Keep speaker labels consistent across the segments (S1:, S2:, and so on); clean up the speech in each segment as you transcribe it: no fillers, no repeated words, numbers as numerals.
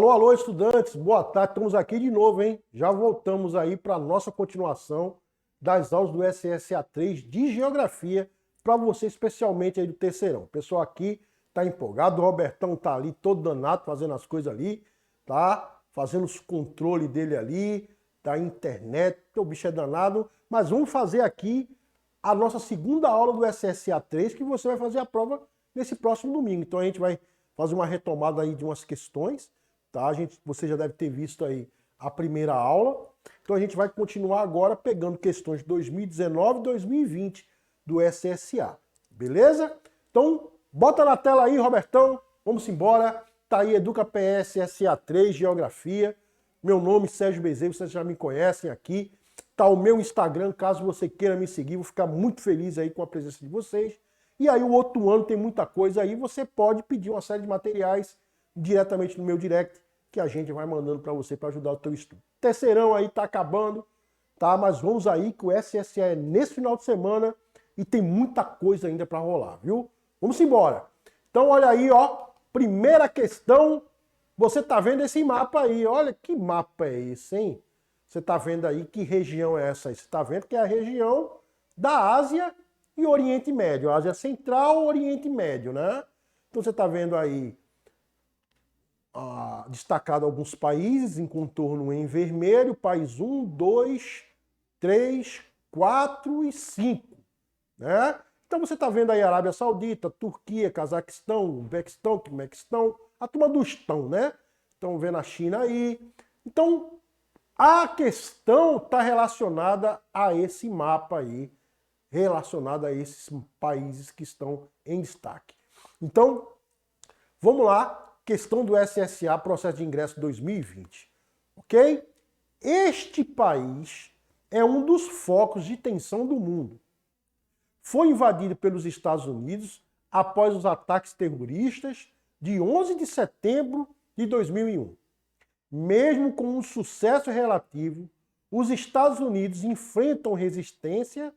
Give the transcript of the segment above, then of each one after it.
S1: Alô, alô, estudantes, boa tarde, estamos aqui de novo, hein? Já voltamos aí para a nossa continuação das aulas do SSA3 de Geografia, para você especialmente aí do terceirão. O pessoal aqui tá empolgado, o Robertão tá ali todo danado, fazendo as coisas ali, tá? Fazendo os controles dele ali, da internet, o bicho é danado. Mas vamos fazer aqui a nossa segunda aula do SSA3, que você vai fazer a prova nesse próximo domingo. Então a gente vai fazer uma retomada aí de umas questões, tá? Você já deve ter visto aí a primeira aula. Então a gente vai continuar agora pegando questões de 2019 e 2020 do SSA, beleza? Então bota na tela aí, Robertão, vamos embora. Tá aí Educa PS SA3 Geografia. Meu nome é Sérgio Bezerra, vocês já me conhecem aqui. Tá o meu Instagram, caso você queira me seguir, vou ficar muito feliz aí com a presença de vocês. E aí o outro ano tem muita coisa aí, você pode pedir uma série de materiais diretamente no meu direct, que a gente vai mandando para você para ajudar o teu estudo. Terceirão aí tá acabando, tá? Mas vamos aí que o SSA é nesse final de semana e tem muita coisa ainda para rolar, viu? Vamos embora. Então olha aí, ó, primeira questão, você tá vendo esse mapa aí, olha que mapa é esse, hein? Você tá vendo aí que região é essa aí? Você tá vendo que é a região da Ásia e Oriente Médio, Ásia Central, Oriente Médio, né? Então você está vendo aí destacado alguns países em contorno em vermelho, país 1, 2, 3, 4 e 5, né? Então você está vendo aí Arábia Saudita, Turquia, Cazaquistão, Uzbequistão, Turmequistão, a turma do estão, né? Estão vendo a China aí. Então a questão está relacionada a esse mapa aí, relacionada a esses países que estão em destaque. Então, vamos lá, questão do SSA, processo de ingresso 2020, ok? Este país é um dos focos de tensão do mundo. Foi invadido pelos Estados Unidos após os ataques terroristas de 11 de setembro de 2001. Mesmo com um sucesso relativo, os Estados Unidos enfrentam resistência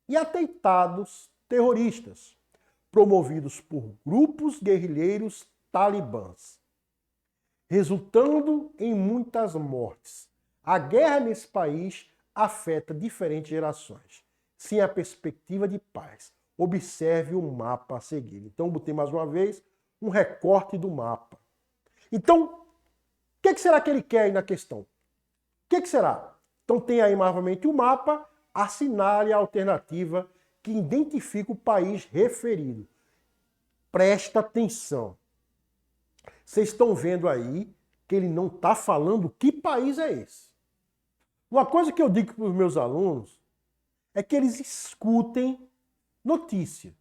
S1: e atentados terroristas, promovidos por grupos guerrilheiros talibãs, resultando em muitas mortes. A guerra nesse país afeta diferentes gerações, sem a perspectiva de paz. Observe o mapa a seguir. Então, botei mais uma vez um recorte do mapa. Então, o que será que ele quer aí na questão? O que será? Então, tem aí novamente o mapa. Assinale a alternativa que identifica o país referido. Presta atenção. Vocês estão vendo aí que ele não está falando que país é esse. Uma coisa que eu digo para os meus alunos é que eles escutem notícia.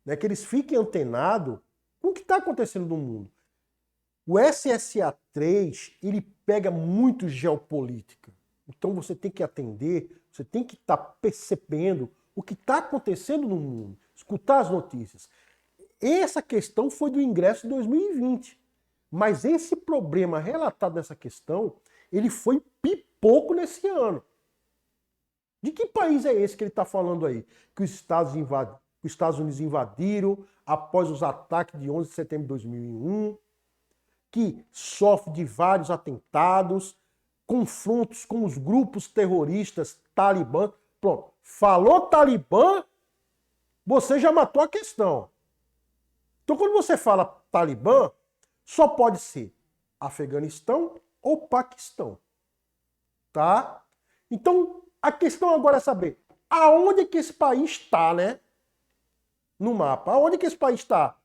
S1: Né? Que eles fiquem antenados com o que está acontecendo no mundo. O SSA3, ele pega muito geopolítica. Então você tem que atender, você tem que estar percebendo o que está acontecendo no mundo, escutar as notícias. Essa questão foi do ingresso de 2020, mas esse problema relatado nessa questão, ele foi pipoco nesse ano. De que país é esse que ele está falando aí? Que os Estados Unidos invadiram após os ataques de 11 de setembro de 2001, que sofre de vários atentados, confrontos com os grupos terroristas talibã. Pronto, falou talibã, você já matou a questão. Então, quando você fala talibã, só pode ser Afeganistão ou Paquistão. Tá? Então, a questão agora é saber aonde que esse país está, né? No mapa. Aonde que esse país está?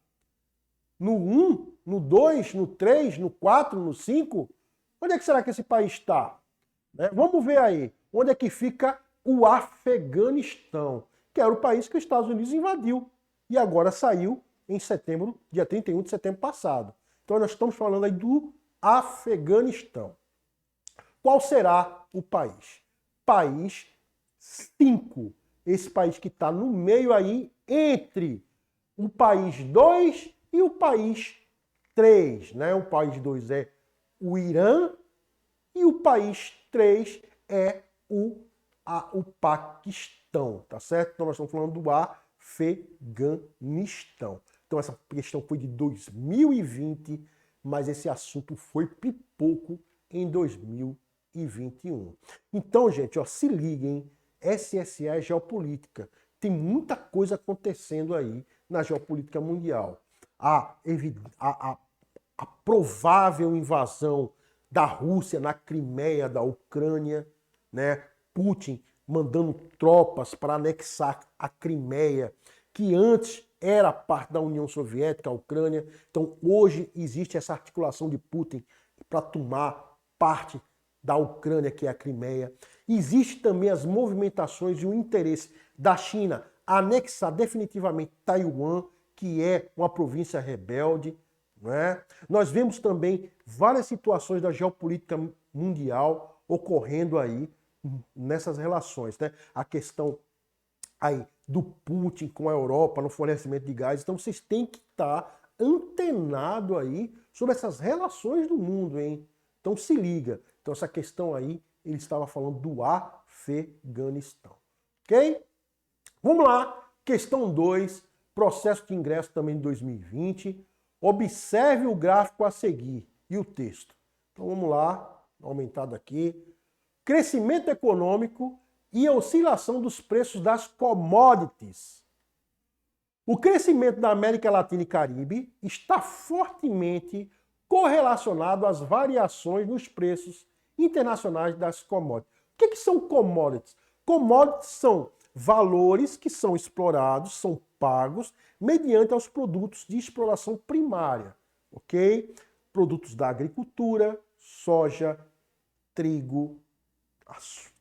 S1: No 1, no 2, no 3, no 4, no 5? Onde é que será que esse país está? Né? Vamos ver aí. Onde é que fica o Afeganistão, que era o país que os Estados Unidos invadiu e agora saiu em setembro, dia 31 de setembro passado. Então nós estamos falando aí do Afeganistão. Qual será o país? País 5. Esse país que está no meio aí entre o país 2 e o país 3. Né? O país 2 é o Irã e o país 3 é o Paquistão. Tá certo? Então nós estamos falando do Afeganistão. Então essa questão foi de 2020, mas esse assunto foi pipoco em 2021. Então, gente, ó, se liguem, SSA é geopolítica. Tem muita coisa acontecendo aí na geopolítica mundial. A provável invasão da Rússia na Crimeia da Ucrânia, né? Putin mandando tropas para anexar a Crimeia, que antes era parte da União Soviética, a Ucrânia. Então hoje existe essa articulação de Putin para tomar parte da Ucrânia, que é a Crimeia. Existe também as movimentações e o interesse da China anexar definitivamente Taiwan, que é uma província rebelde. Não é? Nós vemos também várias situações da geopolítica mundial ocorrendo aí nessas relações, né? A questão aí do Putin com a Europa no fornecimento de gás. Então vocês têm que estar antenado aí sobre essas relações do mundo, hein? Então se liga. Então essa questão aí, ele estava falando do Afeganistão. Ok? Vamos lá. Questão 2, processo de ingresso também de 2020. Observe o gráfico a seguir e o texto. Então vamos lá, aumentado aqui. Crescimento econômico e oscilação dos preços das commodities. O crescimento da América Latina e Caribe está fortemente correlacionado às variações nos preços internacionais das commodities. O que são commodities? Commodities são valores que são explorados, são pagos mediante aos produtos de exploração primária, ok? Produtos da agricultura, soja, trigo,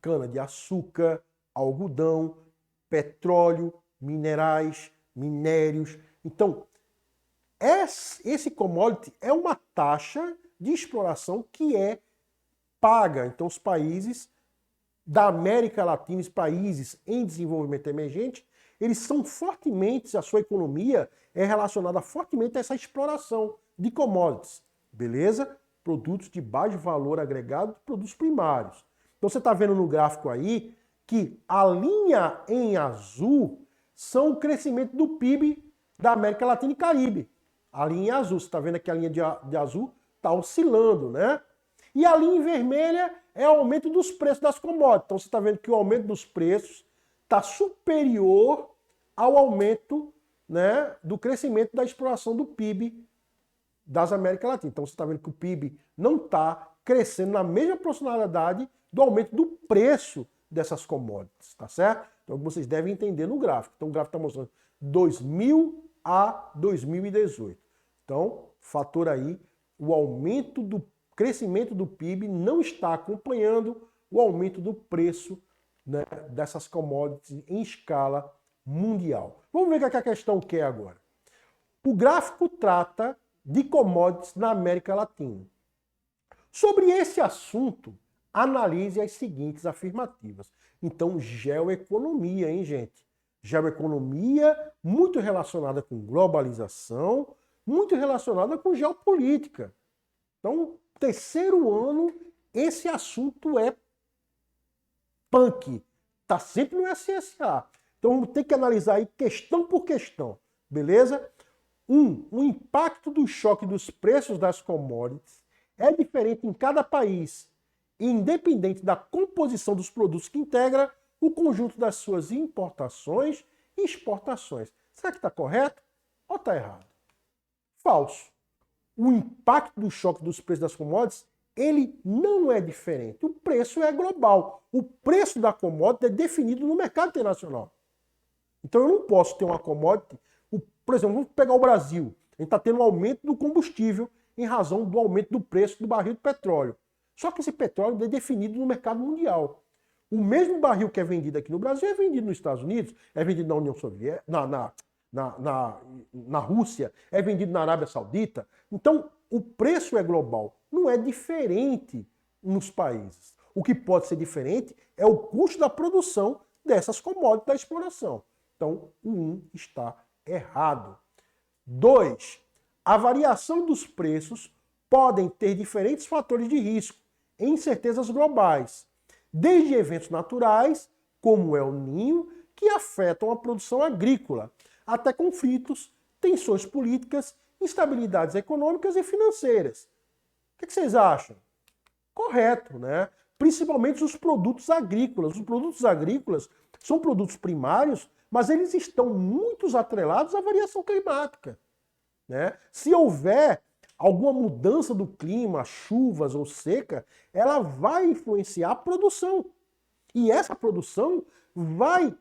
S1: cana-de-açúcar, algodão, petróleo, minerais, minérios. Então, esse commodity é uma taxa de exploração que é paga. Então, os países da América Latina, os países em desenvolvimento emergente, eles são fortemente, a sua economia é relacionada fortemente a essa exploração de commodities, beleza? Produtos de baixo valor agregado, produtos primários. Então você está vendo no gráfico aí que a linha em azul são o crescimento do PIB da América Latina e Caribe. A linha em azul, você está vendo que a linha de azul está oscilando, né? E a linha em vermelha é o aumento dos preços das commodities. Então você está vendo que o aumento dos preços está superior ao aumento, né, do crescimento da exploração do PIB das Américas Latinas. Então você está vendo que o PIB não está crescendo na mesma proporcionalidade do aumento do preço dessas commodities, tá certo? Então vocês devem entender no gráfico. Então o gráfico está mostrando 2000 a 2018. Então, fator aí, o aumento do crescimento do PIB não está acompanhando o aumento do preço, né, dessas commodities em escala mundial. Vamos ver o que a questão quer agora. O gráfico trata de commodities na América Latina. Sobre esse assunto, analise as seguintes afirmativas. Então, geoeconomia, hein, gente? Geoeconomia muito relacionada com globalização, muito relacionada com geopolítica. Então, terceiro ano, esse assunto é punk. Está sempre no SSA. Então, vamos ter que analisar aí questão por questão. Beleza? O impacto do choque dos preços das commodities é diferente em cada país, independente da composição dos produtos que integra o conjunto das suas importações e exportações. Será que está correto ou está errado? Falso. O impacto do choque dos preços das commodities, ele não é diferente. O preço é global. O preço da commodity é definido no mercado internacional. Então eu não posso ter uma commodity, por exemplo, vamos pegar o Brasil. A gente está tendo um aumento do combustível em razão do aumento do preço do barril de petróleo. Só que esse petróleo é definido no mercado mundial. O mesmo barril que é vendido aqui no Brasil é vendido nos Estados Unidos, é vendido na União Soviética, na Rússia, é vendido na Arábia Saudita. Então, o preço é global, não é diferente nos países. O que pode ser diferente é o custo da produção dessas commodities da exploração. Então, o 1 está errado. 2. A variação dos preços podem ter diferentes fatores de risco e incertezas globais, desde eventos naturais, como o El Niño, que afetam a produção agrícola, até conflitos, tensões políticas instabilidades econômicas e financeiras. O que vocês acham? Correto, né? Principalmente os produtos agrícolas. Os produtos agrícolas são produtos primários, mas eles estão muito atrelados à variação climática, né? Se houver alguma mudança do clima, chuvas ou seca, ela vai influenciar a produção. E essa produção vai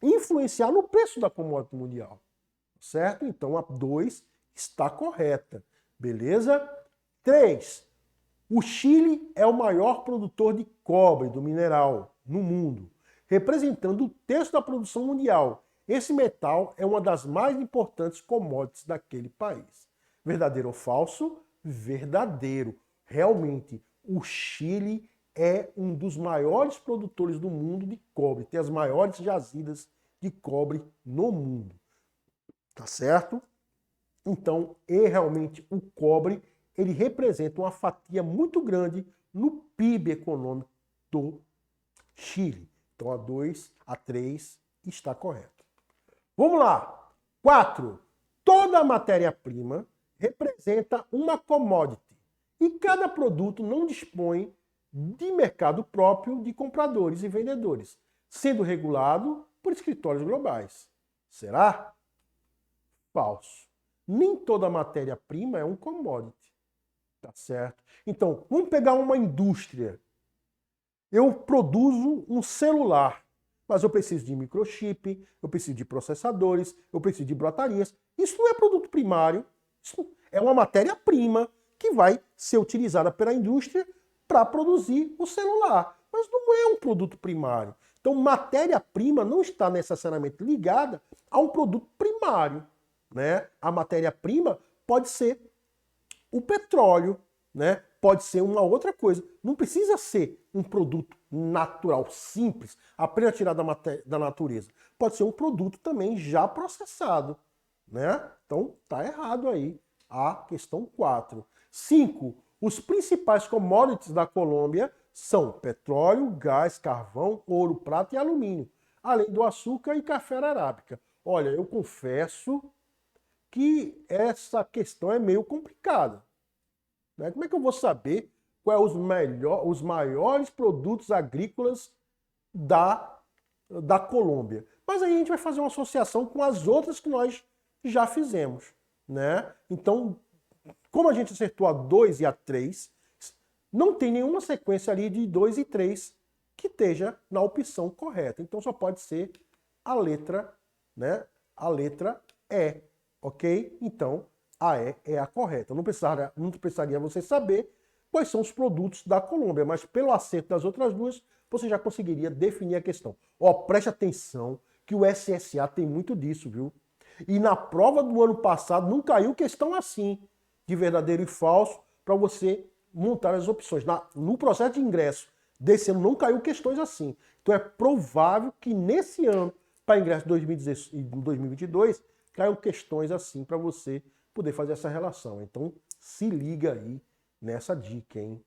S1: influenciar no preço da commodity mundial. Certo? Então a 2 está correta. Beleza? 3. O Chile é o maior produtor de cobre, do mineral, no mundo, representando o terço da produção mundial. Esse metal é uma das mais importantes commodities daquele país. Verdadeiro ou falso? Verdadeiro. Realmente, o Chile é um dos maiores produtores do mundo de cobre, tem as maiores jazidas de cobre no mundo. Tá certo? Então, realmente o cobre, ele representa uma fatia muito grande no PIB econômico do Chile. Então a 2, a 3 está correto. Vamos lá. 4. Toda a matéria-prima representa uma commodity e cada produto não dispõe de mercado próprio de compradores e vendedores, sendo regulado por escritórios globais. Será? Falso. Nem toda matéria-prima é um commodity. Tá certo? Então, vamos pegar uma indústria. Eu produzo um celular, mas eu preciso de microchip, eu preciso de processadores, eu preciso de baterias. Isso não é produto primário, isso é uma matéria-prima que vai ser utilizada pela indústria para produzir o celular. Mas não é um produto primário. Então, matéria-prima não está necessariamente ligada a um produto primário, né? A matéria-prima pode ser o petróleo, né? Pode ser uma outra coisa. Não precisa ser um produto natural, simples, apenas tirado da natureza. Pode ser um produto também já processado, né? Então, tá errado aí a questão 4. 5. Os principais commodities da Colômbia são petróleo, gás, carvão, ouro, prata e alumínio, além do açúcar e café arábica. Olha, eu confesso que essa questão é meio complicada. Né? Como é que eu vou saber quais os maiores produtos agrícolas da Colômbia? Mas aí a gente vai fazer uma associação com as outras que nós já fizemos. Né? Então, como a gente acertou a 2 e a 3, não tem nenhuma sequência ali de 2 e 3 que esteja na opção correta. Então só pode ser a letra, né? A letra E, ok? Então a E é a correta. Não precisaria você saber quais são os produtos da Colômbia, mas pelo acerto das outras duas, você já conseguiria definir a questão. Ó, preste atenção que o SSA tem muito disso, viu? E na prova do ano passado não caiu questão assim, de verdadeiro e falso, para você montar as opções. No processo de ingresso desse ano não caiu questões assim. Então é provável que nesse ano, para ingresso de 2022, caiam questões assim para você poder fazer essa relação. Então se liga aí nessa dica, hein?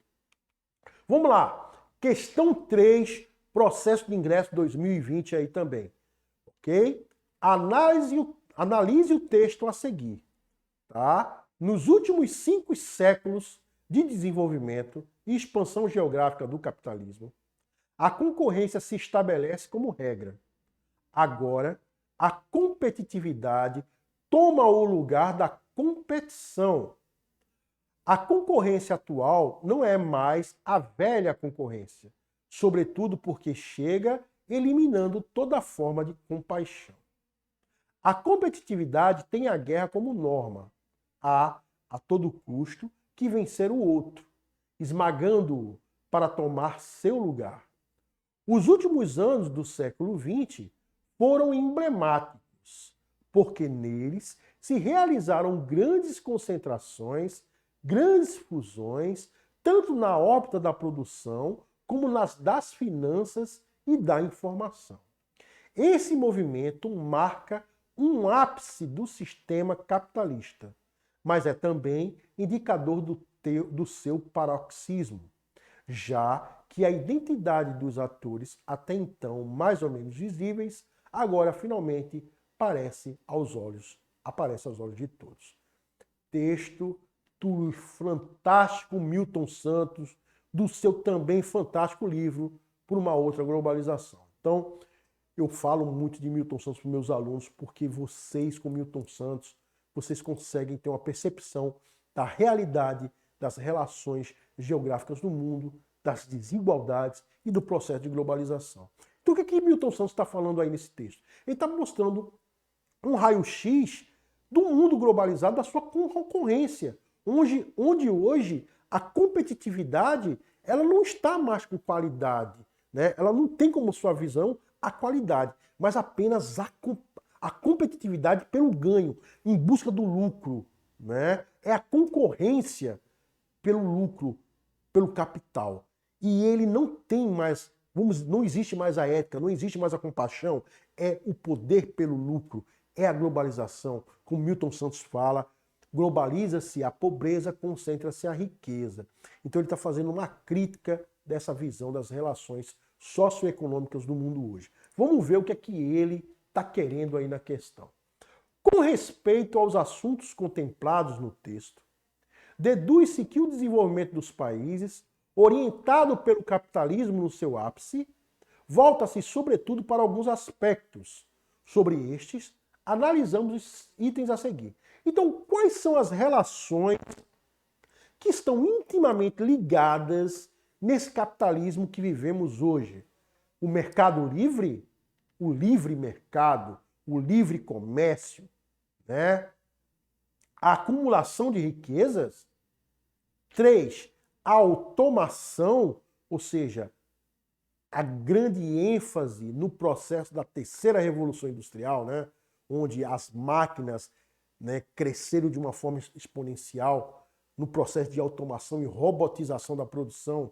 S1: Vamos lá. Questão 3, processo de ingresso 2020 aí também. Ok? Analise o texto a seguir. Tá? Nos últimos 5 séculos de desenvolvimento e expansão geográfica do capitalismo, a concorrência se estabelece como regra. Agora, a competitividade toma o lugar da competição. A concorrência atual não é mais a velha concorrência, sobretudo porque chega eliminando toda forma de compaixão. A competitividade tem a guerra como norma. A todo custo, que vencer o outro, esmagando-o para tomar seu lugar. Os últimos anos do século XX foram emblemáticos, porque neles se realizaram grandes concentrações, grandes fusões, tanto na órbita da produção como nas das finanças e da informação. Esse movimento marca um ápice do sistema capitalista, mas é também indicador do seu paroxismo, já que a identidade dos atores, até então mais ou menos visíveis, agora finalmente aparece aos olhos de todos. texto do fantástico Milton Santos, do seu também fantástico livro, Por uma Outra Globalização. Então, eu falo muito de Milton Santos para meus alunos, porque vocês, com Milton Santos, vocês conseguem ter uma percepção da realidade das relações geográficas do mundo, das desigualdades e do processo de globalização. Então, o que é que Milton Santos está falando aí nesse texto? Ele está mostrando um raio-x do mundo globalizado, da sua concorrência, onde hoje a competitividade ela não está mais com qualidade, né? Ela não tem como sua visão a qualidade, mas apenas a competitividade pelo ganho, em busca do lucro, né? É a concorrência pelo lucro, pelo capital. E ele não tem mais, não existe mais a ética, não existe mais a compaixão, é o poder pelo lucro, é a globalização. Como Milton Santos fala, globaliza-se a pobreza, concentra-se a riqueza. Então ele está fazendo uma crítica dessa visão das relações socioeconômicas do mundo hoje. Vamos ver o que é que ele está querendo aí na questão. Com respeito aos assuntos contemplados no texto, deduz-se que o desenvolvimento dos países, orientado pelo capitalismo no seu ápice, volta-se sobretudo para alguns aspectos. Sobre estes, analisamos os itens a seguir. Então, quais são as relações que estão intimamente ligadas nesse capitalismo que vivemos hoje? O mercado livre, o livre mercado, o livre comércio, né? A acumulação de riquezas. 3, a automação, ou seja, a grande ênfase no processo da terceira revolução industrial, né? Onde as máquinas, né, cresceram de uma forma exponencial no processo de automação e robotização da produção.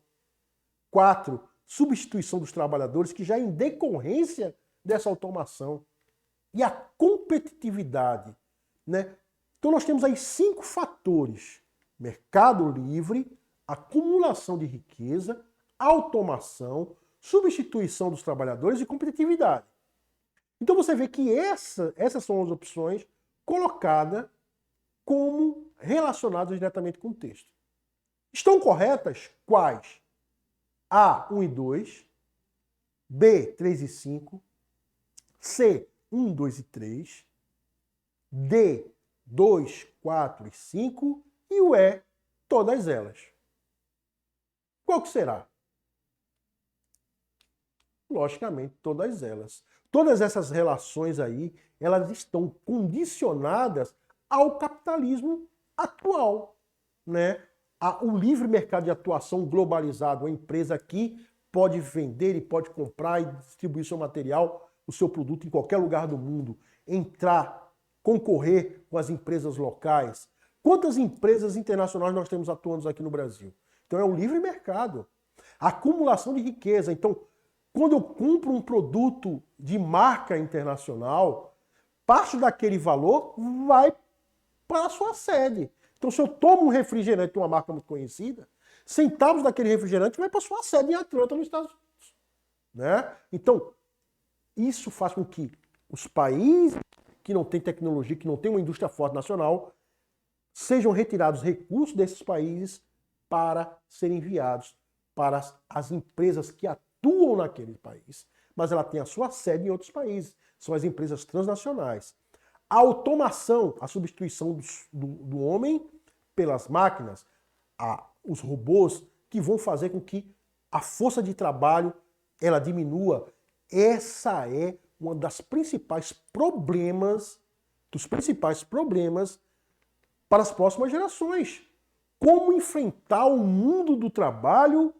S1: 4, substituição dos trabalhadores, que já é em decorrência dessa automação. E a competitividade, né? Então nós temos aí 5 fatores: mercado livre, acumulação de riqueza, automação, substituição dos trabalhadores e competitividade. Então você vê que essas são as opções colocadas como relacionadas diretamente com o texto. Estão corretas quais? A, 1 e 2, B, 3 e 5, C, 1, 2 e 3, D, 2, 4 e 5 e o E, todas elas. Qual que será? Logicamente, todas elas. Todas essas relações aí, elas estão condicionadas ao capitalismo atual, né? O livre mercado de atuação globalizado, a empresa aqui pode vender e pode comprar e distribuir seu material, o seu produto em qualquer lugar do mundo, entrar, concorrer com as empresas locais. Quantas empresas internacionais nós temos atuando aqui no Brasil? Então é o livre mercado. A acumulação de riqueza. Então, quando eu compro um produto de marca internacional, parte daquele valor vai para a sua sede. Então, se eu tomo um refrigerante de uma marca muito conhecida, centavos daquele refrigerante vai para a sua sede em Atlanta, nos Estados Unidos, né? Então, isso faz com que os países que não têm tecnologia, que não têm uma indústria forte nacional, sejam retirados recursos desses países para serem enviados para as empresas que atuam naquele país, mas ela tem a sua sede em outros países. São as empresas transnacionais. A automação, a substituição do homem pelas máquinas, os robôs, que vão fazer com que a força de trabalho ela diminua. Essa é uma das principais problemas, para as próximas gerações. Como enfrentar o mundo do trabalho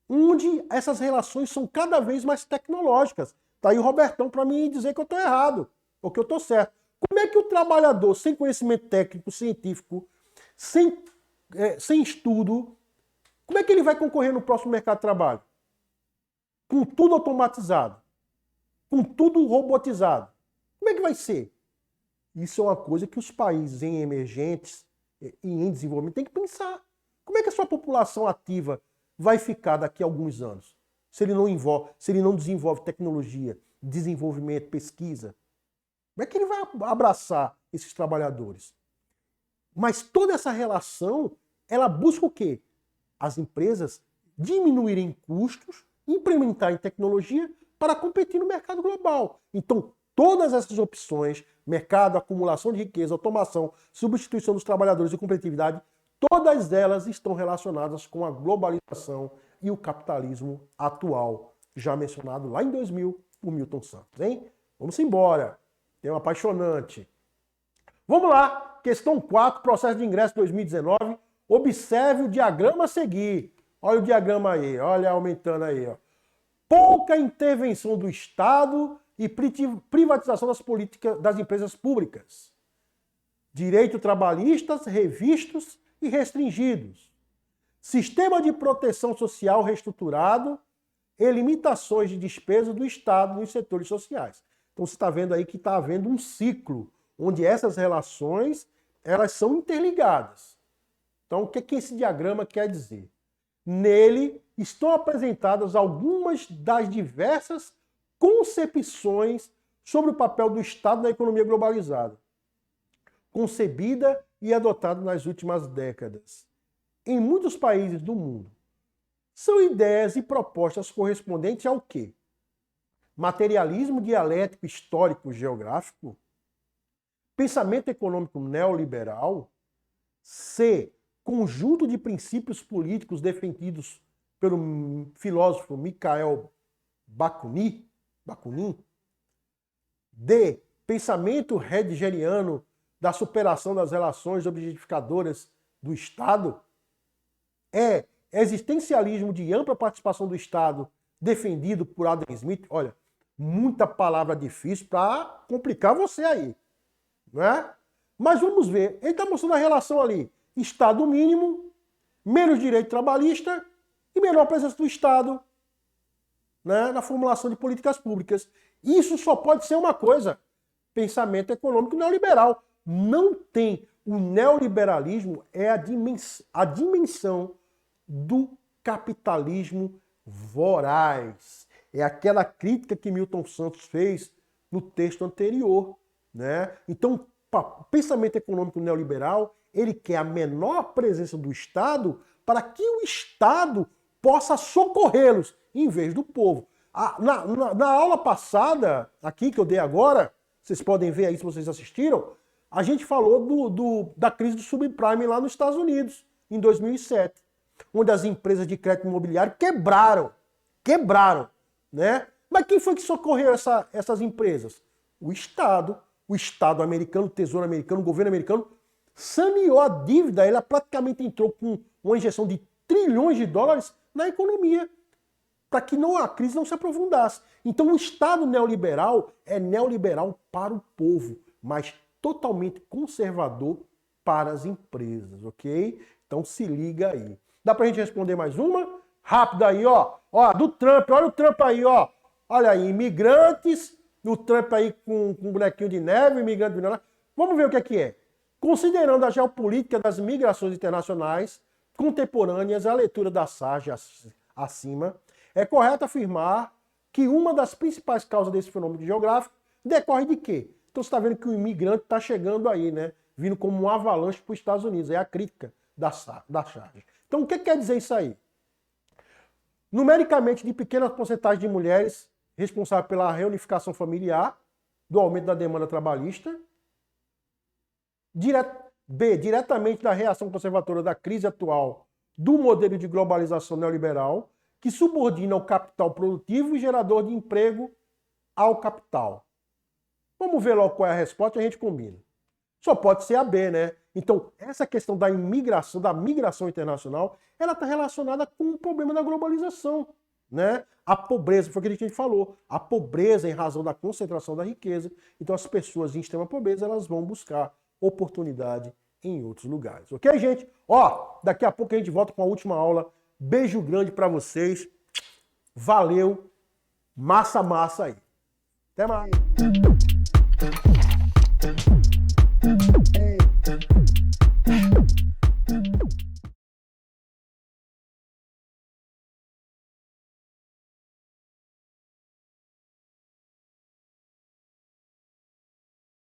S1: onde essas relações são cada vez mais tecnológicas. Tá aí o Robertão para mim dizer que eu estou errado, ou que eu estou certo. Como é que o trabalhador sem conhecimento técnico, científico, sem estudo, como é que ele vai concorrer no próximo mercado de trabalho? Com tudo automatizado, com tudo robotizado. Como é que vai ser? Isso é uma coisa que os países em emergentes e em desenvolvimento têm que pensar. Como é que a sua população ativa vai ficar daqui a alguns anos? Se ele não desenvolve tecnologia, desenvolvimento, pesquisa, como é que ele vai abraçar esses trabalhadores? Mas toda essa relação, ela busca o quê? As empresas diminuírem custos, implementarem tecnologia para competir no mercado global. Então, todas essas opções, mercado, acumulação de riqueza, automação, substituição dos trabalhadores e competitividade, todas elas estão relacionadas com a globalização e o capitalismo atual, já mencionado lá em 2000 por Milton Santos, hein? Vamos embora. Tema apaixonante. Vamos lá. Questão 4, processo de ingresso 2019. Observe o diagrama a seguir. Olha o diagrama aí, olha aumentando aí, ó. Pouca intervenção do Estado e privatização das políticas das empresas públicas. Direito trabalhistas revistos e restringidos. Sistema de proteção social reestruturado e limitações de despesa do Estado nos setores sociais. Então você está vendo aí que está havendo um ciclo, onde essas relações elas são interligadas. Então o que esse diagrama quer dizer? Nele estão apresentadas algumas das diversas concepções sobre o papel do Estado na economia globalizada, concebida e adotada nas últimas décadas. Em muitos países do mundo, são ideias e propostas correspondentes ao quê? Materialismo dialético histórico geográfico, pensamento econômico neoliberal, C, conjunto de princípios políticos defendidos pelo filósofo Mikhail Bakunin, D, pensamento heideggeriano da superação das relações objetificadoras do Estado, E, existencialismo de ampla participação do Estado defendido por Adam Smith. Olha, muita palavra difícil para complicar você aí, não é? Mas vamos ver, ele está mostrando a relação ali, Estado mínimo, menos direito trabalhista e menor presença do Estado, né, na formulação de políticas públicas. Isso só pode ser uma coisa, pensamento econômico neoliberal. Não tem. O neoliberalismo é a dimensão do capitalismo voraz. É aquela crítica que Milton Santos fez no texto anterior, né? Então, o pensamento econômico neoliberal, ele quer a menor presença do Estado para que o Estado possa socorrê-los em vez do povo. Na aula passada, aqui que eu dei agora, vocês podem ver aí se vocês assistiram, a gente falou da crise do subprime lá nos Estados Unidos, em 2007, onde as empresas de crédito imobiliário quebraram, né? Mas quem foi que socorreu essas empresas? O Estado americano, o Tesouro americano, o governo americano saneou a dívida, ela praticamente entrou com uma injeção de trilhões de dólares na economia, para que a crise não se aprofundasse. Então o Estado neoliberal é neoliberal para o povo, mas totalmente conservador para as empresas, ok? Então se liga aí. Dá pra gente responder mais uma? Rápida aí, ó. Ó, do Trump, olha o Trump aí, ó. Olha aí, imigrantes, o Trump aí com um bonequinho de neve, imigrante de neve. Vamos ver o que é. Considerando a geopolítica das migrações internacionais contemporâneas, a leitura da Sage acima, é correto afirmar que uma das principais causas desse fenômeno geográfico decorre de quê? Então você está vendo que o imigrante está chegando aí, né? Vindo como um avalanche para os Estados Unidos. É a crítica da Sage. Então o que quer dizer isso aí? Numericamente, de pequena porcentagem de mulheres responsáveis pela reunificação familiar, do aumento da demanda trabalhista, diretamente da reação conservadora da crise atual do modelo de globalização neoliberal, que subordina o capital produtivo e gerador de emprego ao capital. Vamos ver logo qual é a resposta e a gente combina. Só pode ser a B, né? Então, essa questão da imigração, da migração internacional, ela está relacionada com o problema da globalização, né? A pobreza, foi o que a gente falou, a pobreza em razão da concentração da riqueza. Então, as pessoas em extrema pobreza, elas vão buscar oportunidade em outros lugares. Ok, gente? Ó, daqui a pouco a gente volta com a última aula. Beijo grande para vocês. Valeu. Massa aí. Até mais.